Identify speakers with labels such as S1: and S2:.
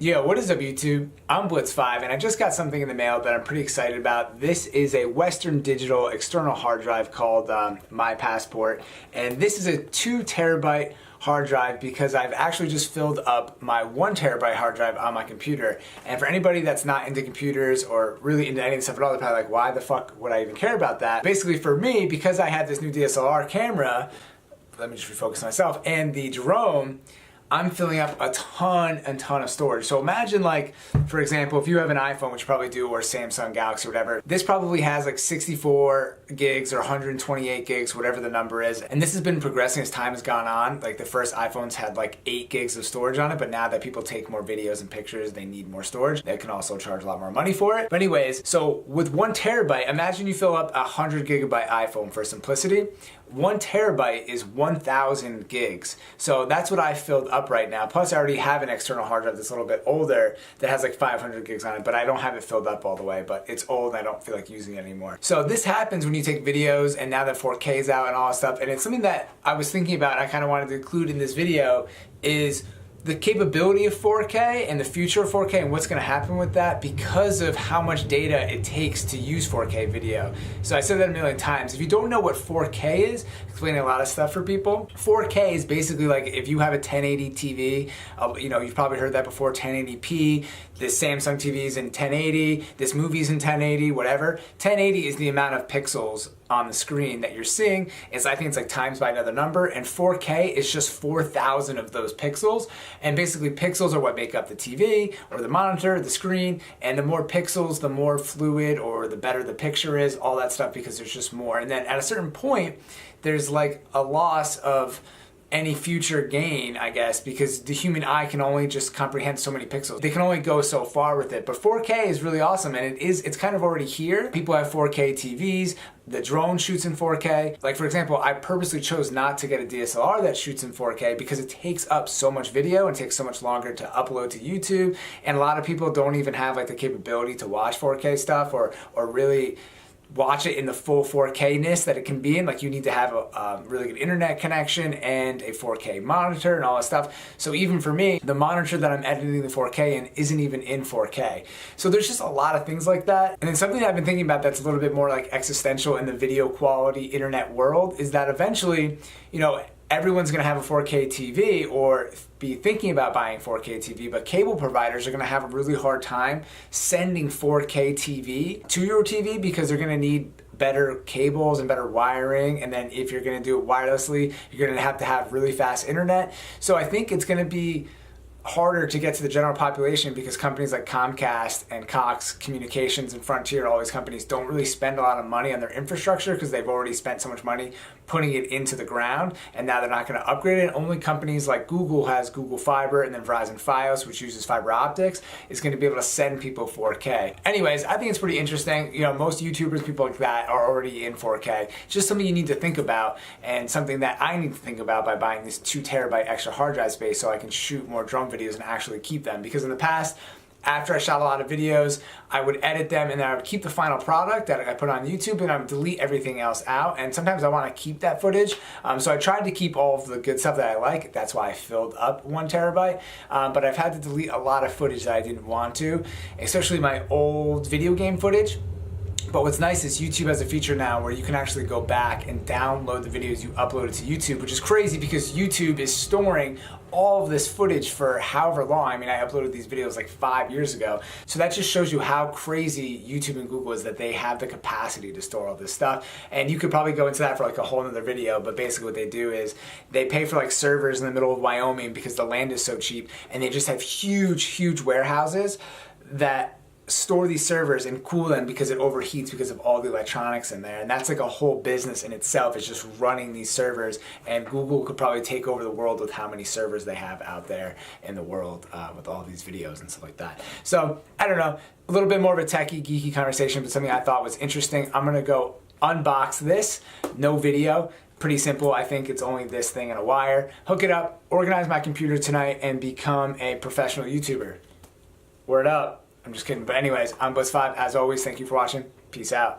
S1: Yo, what is up YouTube? I'm Blitz5 and I just got something in the mail that I'm pretty excited about. This is a Western Digital external hard drive called My Passport, and this is a 2 terabyte hard drive because I've actually just filled up my 1 terabyte hard drive on my computer. And for anybody that's not into computers or really into any of this stuff at all, they're probably like, why the fuck would I even care about that? Basically for me, because I had this new DSLR camera, let me just refocus myself, and the Jerome, I'm filling up a ton of storage. So imagine, like, for example, if you have an iPhone, which you probably do, or Samsung Galaxy or whatever, this probably has like 64 gigs or 128 gigs, whatever the number is. And this has been progressing as time has gone on. Like the first iPhones had like 8 gigs of storage on it, but now that people take more videos and pictures, they need more storage. They can also charge a lot more money for it. But anyways, so with 1 terabyte, imagine you fill up a 100 gigabyte iPhone for simplicity. 1 terabyte is 1,000 gigs. So that's what I filled up right now. Plus I already have an external hard drive that's a little bit older that has like 500 gigs on it, but I don't have it filled up all the way, but it's old and I don't feel like using it anymore. So this happens when you take videos, and now that 4K is out and all that stuff, and it's something that I was thinking about and I kind of wanted to include in this video is the capability of 4K and the future of 4K and what's going to happen with that because of how much data it takes to use 4K video. So I said that a million times. If you don't know what 4K is, explaining a lot of stuff for people, 4K is basically like if you have a 1080 TV, you've probably heard that before, 1080p, this Samsung TV is in 1080, this movie's in 1080, whatever. 1080 is the amount of pixels on the screen that you're seeing. I think it's like times by another number, and 4K is just 4,000 of those pixels. And basically pixels are what make up the TV or the monitor, the screen, and the more pixels, the more fluid or the better the picture is, all that stuff, because there's just more. And then at a certain point, there's like a loss of any future gain, I guess, because the human eye can only just comprehend so many pixels. They can only go so far with it. But 4K is really awesome, and it's kind of already here. People have 4K TVs. The drone shoots in 4K. Like for example, I purposely chose not to get a DSLR that shoots in 4K because it takes up so much video and takes so much longer to upload to YouTube. And a lot of people don't even have like the capability to watch 4K stuff or really watch it in the full 4K-ness that it can be in. Like you need to have a really good internet connection and a 4K monitor and all that stuff. So even for me, the monitor that I'm editing the 4K in isn't even in 4K. So there's just a lot of things like that. And then something that I've been thinking about that's a little bit more like existential in the video quality internet world is that eventually, everyone's gonna have a 4K TV or be thinking about buying 4K TV, but cable providers are gonna have a really hard time sending 4K TV to your TV because they're gonna need better cables and better wiring, and then if you're gonna do it wirelessly, you're gonna have to have really fast internet. So I think it's gonna be harder to get to the general population because companies like Comcast and Cox Communications and Frontier, all these companies don't really spend a lot of money on their infrastructure because they've already spent so much money putting it into the ground, and now they're not going to upgrade it. Only companies like Google has Google Fiber, and then Verizon Fios, which uses fiber optics, is going to be able to send people 4K. Anyways, I think it's pretty interesting. Most YouTubers, people like that, are already in 4K. It's just something you need to think about, and something that I need to think about by buying this 2 terabyte extra hard drive space so I can shoot more drone videos and actually keep them. Because in the past, after I shot a lot of videos, I would edit them and then I would keep the final product that I put on YouTube, and I would delete everything else out. And sometimes I want to keep that footage. So I tried to keep all of the good stuff that I like. That's why I filled up 1 terabyte. But I've had to delete a lot of footage that I didn't want to, especially my old video game footage. But what's nice is YouTube has a feature now where you can actually go back and download the videos you uploaded to YouTube, which is crazy because YouTube is storing all of this footage for however long. I mean, I uploaded these videos like 5 years ago. So that just shows you how crazy YouTube and Google is that they have the capacity to store all this stuff. And you could probably go into that for like a whole nother video, but basically what they do is they pay for like servers in the middle of Wyoming because the land is so cheap, and they just have huge warehouses that store these servers and cool them because it overheats because of all the electronics in there. And that's like a whole business in itself. It's just running these servers, and Google could probably take over the world with how many servers they have out there in the world with all these videos and stuff like that. So I don't know, a little bit more of a techie, geeky conversation, but something I thought was interesting. I'm gonna go unbox this, no video. Pretty simple. I think it's only this thing and a wire. Hook it up, organize my computer tonight, and become a professional YouTuber. Word up. I'm just kidding. But anyways, I'm Blitz5. As always, thank you for watching. Peace out.